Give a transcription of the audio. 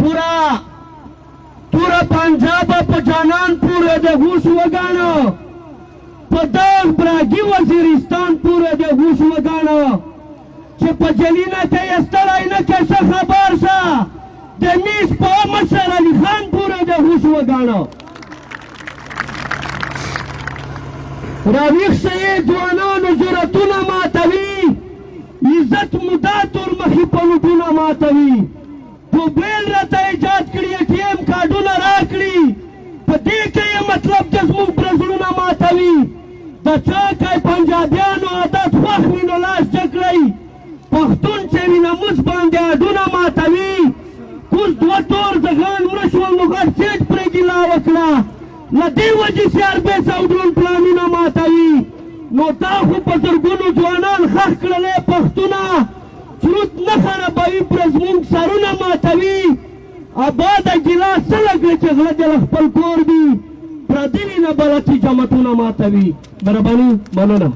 پورا تورا پنجاب په جانان پورا د هوش وګاڼه په دغ براګي وزیرستان پورا د هوش وګاڼه چې په جلینا ته یې ستړی نه که ښه خبر شه د میز په مشر علي خان پورا د هوش وګاڼه راویښ شئ ځوانانو جرأتونه ماتوي عزت مدا تور مخې په لوټونه ماتوي موبایل راته ایجاد کړي ATM کارډونه راکړي په دې کې یې مطلب چې زموږ پر زړونه ماتوي د چا که پنجابیانو عادت خوښ وي نو لاس جګ کړئ پښتون چې وي ناموس باندې اډونه ماتوي کوز دوه تور زغان مړه شول نو غټ سیټ پرې ګیلا وکړه له دې وجې CRPS او ډرون پلانونه ماتوي نو تا خو په زرګونو ځوانان ښخ کړلی پښتونه چروت نه خرابوي پر زموږ سرونه ماتوي اباده ګیلاس څه لګړي چې غله دې له خپل کور وي پردي وي نه بلد چې جمتونه ماتوي مهرباني مننه